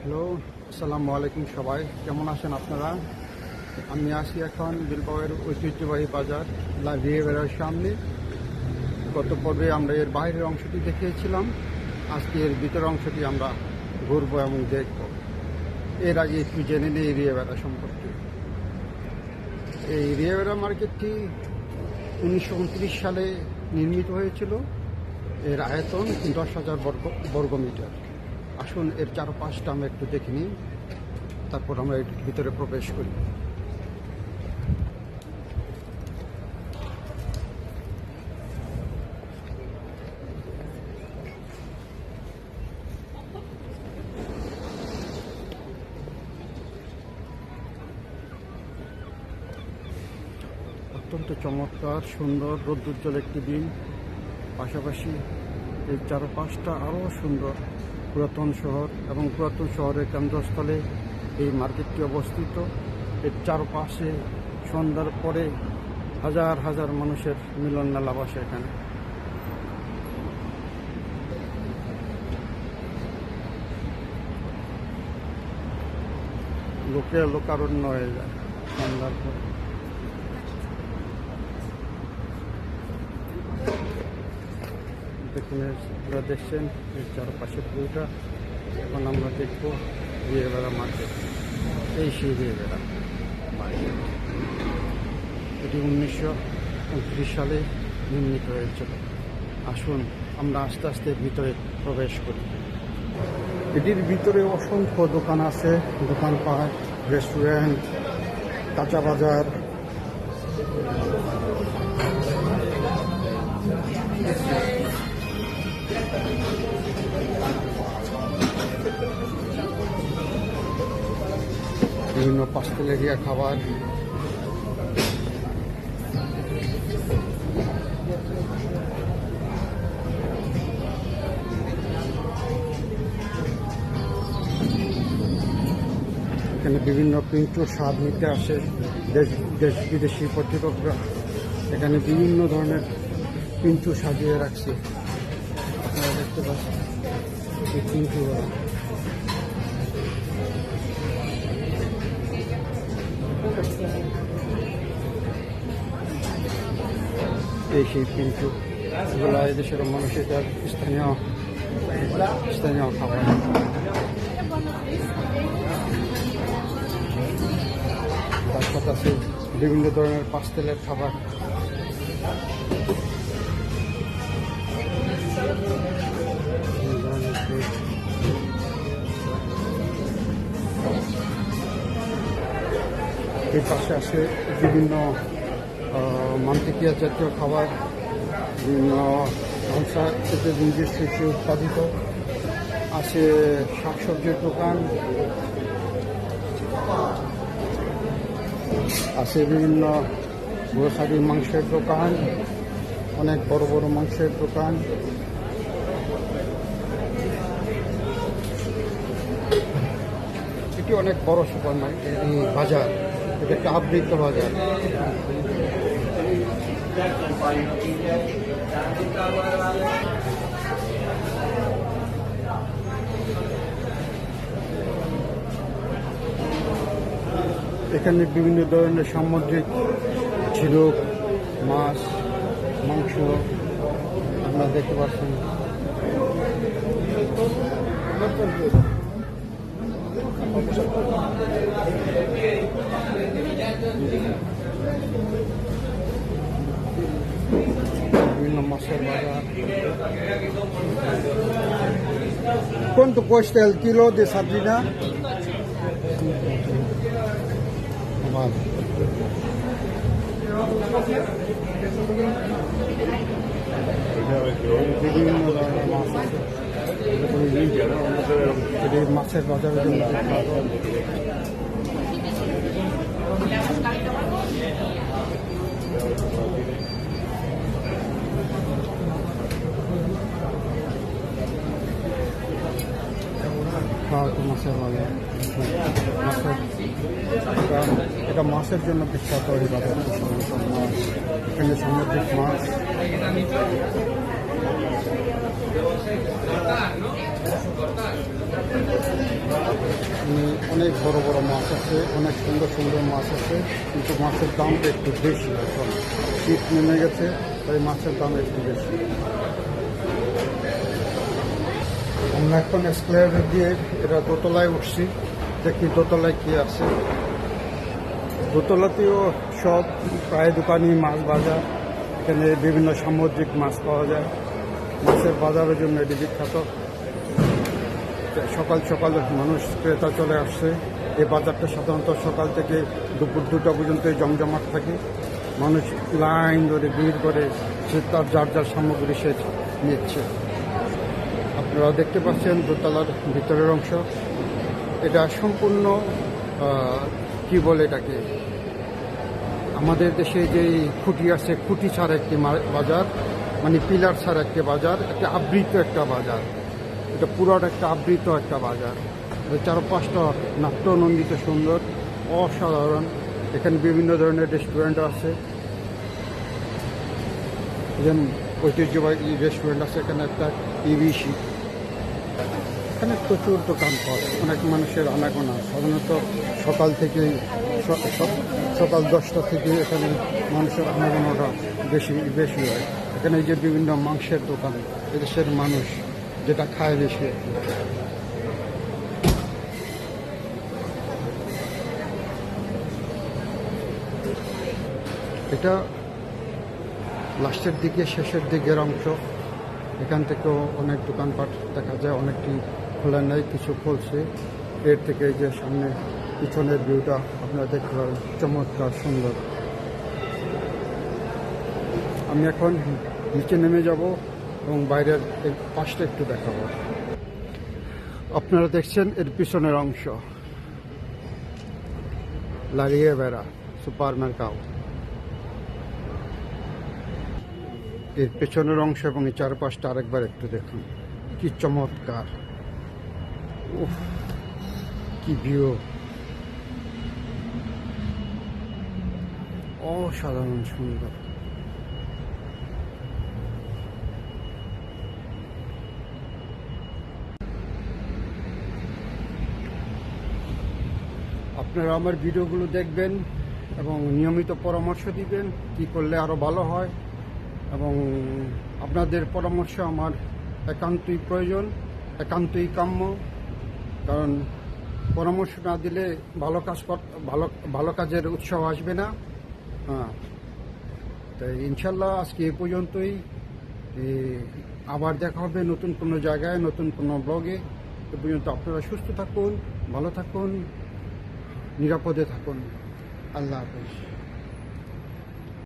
Hello, আসসালামু আলাইকুম। সবাই কেমন আছেন আপনারা? আমি আছি এখন বিলবাওয়ের ঐতিহ্যবাহী বাজার রিয়েভেরার সামনে। গত পর্বে আমরা এর বাইরের অংশটি দেখিয়েছিলাম। আজকে এর ভিতরের অংশটি আমরা ঘুরবো এবং দেখব। এর আগে একটু জেনে নিই রিয়েভেরা সম্পর্কে। এই রিয়েভেরা মার্কেটটি 1929 সালে নির্মিত হয়েছিল। এর আয়তন 10,000 বর্গমিটার। আসুন এর চারপাশটা আমরা একটু দেখে নিই, তারপর আমরা এর ভিতরে প্রবেশ করি। অত্যন্ত চমৎকার, সুন্দর, রৌদ্রোজ্জ্বল একটি দিন। পাশাপাশি এই চারপাশটা আরও সুন্দর। পুরাতন শহর এবং পুরাতন শহরের কেন্দ্রস্থলে এই মার্কেটটি অবস্থিত। এর চারপাশে সন্ধ্যার পরে হাজার হাজার মানুষের মিলন মেলা বসে এখানে। লোকারণ্য হয়ে যায় সন্ধ্যার পরে। আপনারা দেখছেন এর চারপাশে পুরোটা। এখন আমরা দেখবো রিয়েভেরা মার্কেট। এই সেই রিয়েভেরা মার্কেট। এটি 1929 সালে নির্মিত হয়েছিল। আসুন আমরা আস্তে আস্তে ভিতরে প্রবেশ করি। এটির ভিতরে অসংখ্য দোকান আছে, দোকানপাট, রেস্টুরেন্ট, কাঁচা বাজার। বিভিন্ন পাস্তেলেরিয়া খাবার। এখানে বিভিন্ন প্রিন্টের স্বাদ নিতে আসে দেশ বিদেশি পর্যটকরা। এখানে বিভিন্ন ধরনের পিন্টু সাজিয়ে রাখছে, আপনারা দেখতে পাচ্ছেন এই পিন্টুগুলো। এই সেই পিন্টু এগুলো এদেশের মানুষের স্থানীয় খাবার। তার সাথে আছে বিভিন্ন ধরনের পাস্তেলের খাবার। এই পাশে আছে বিভিন্ন মান্তিকিয়া জাতীয় খাবার, বিভিন্ন নিজস্ব উৎপাদিত আছে। শাকসবজির দোকান আছে, বিভিন্ন গ্রোসারি মাংসের দোকান, অনেক বড় বড় মাংসের দোকান। এটি অনেক বড় সুপার মার্কেট বাজার। এটা একটা আবৃত বাজার। এখানে বিভিন্ন ধরনের সামুদ্রিক ঝিনুক, মাছ, মাংস আপনারা দেখতে পাচ্ছেন। বিভিন্ন মাছের বাজার। ¿Cuánto cuesta el kilo de sardina? Vale. বিভিন্ন ধরনের মাছ আছে। মাছের বাজারের জন্য মাছের বাজার। এটা মাছের জন্য বিখ্যাত এই বাজার। মাছ, এখানে সামুদ্রিক মাছ। অনেক বড় বড় মাছ আছে, অনেক সুন্দর সুন্দর মাছ আছে, কিন্তু মাছের দামটা একটু বেশি। এখন শীত নেমে গেছে, তাই মাছের দাম একটু বেশি। আমরা এখন এসকেলেটর দিয়ে এটা দোতলায় উঠছি, দেখি দোতলায় কি আছে। দোতলাতেও সব প্রায় দোকানি মাছ বাজার, এখানে বিভিন্ন সামুদ্রিক মাছ পাওয়া যায়। মাছের বাজারের জন্য এটি বিখ্যাত। সকাল সকাল মানুষ ক্রেতা চলে আসছে। এই বাজারটা সাধারণত সকাল থেকে দুপুর 2টা পর্যন্ত জমজমাট থাকে। মানুষ লাইন ধরে ভিড় করে সে তার যার যার সামগ্রী সে নিচ্ছে। আপনারা দেখতে পাচ্ছেন দোতলার ভিতরের অংশ। এটা সম্পূর্ণ কি বলে এটাকে, আমাদের দেশে যেই খুঁটি আছে, খুঁটি ছাড়া একটি বাজার, মানে পিলার ছাড়া একটি বাজার, একটা আবৃত একটা বাজার। এটা পুরোটা একটা আবৃত একটা বাজার। চারপাশটা নাট্যনন্দিত, সুন্দর, অসাধারণ। এখানে বিভিন্ন ধরনের রেস্টুরেন্ট আছে, যেমন ঐতিহ্যবাহী রেস্টুরেন্ট আছে। এখানে একটা ইবিসি, এখানে প্রচুর দোকান পায়, অনেক মানুষের আনাগোনা। সাধারণত সকাল থেকেই সকাল 10টা থেকে এখানে মানুষের আনাগোনাটা বেশি হয়। এখানে এই যে বিভিন্ন মাংসের দোকান, এদেশের মানুষ যেটা খায় বেশি। এটা লাস্টের দিকে, শেষের দিকের অংশ। এখান থেকেও অনেক দোকানপাট দেখা যায়, অনেকটি খোলা নেই, কিছু খুলছে। এর থেকে এই যে সামনে পিছনের ভিউটা আপনারা দেখতে পারেন, চমৎকার সুন্দর। আমি এখন নিচে নেমে যাব এবং বাইরের এই পাশটা একটু দেখাবো। আপনারা দেখছেন এর পিছনের অংশ, লা রিয়েরা সুপার মার্কাও। এর পেছনের অংশ এবং এই চারপাশটা আরেকবার একটু দেখুন, কি চমৎকার। উফ, কি ভিউ, অসাধারণ সুন্দর। আপনারা আমার ভিডিওগুলো দেখবেন এবং নিয়মিত পরামর্শ দিবেন কি করলে আরও ভালো হয়, এবং আপনাদের পরামর্শ আমার একান্তই প্রয়োজন, একান্তই কাম্য। কারণ পরামর্শ না দিলে ভালো কাজের উৎসাহ আসবে না। তাই ইনশাল্লাহ আজকে এই পর্যন্তই। আবার দেখা হবে নতুন কোনো জায়গায়, নতুন কোনো ব্লগে। এ পর্যন্ত আপনারা সুস্থ থাকুন, ভালো থাকুন, নিরাপদে থাকুন। আল্লাহ হাফেজ।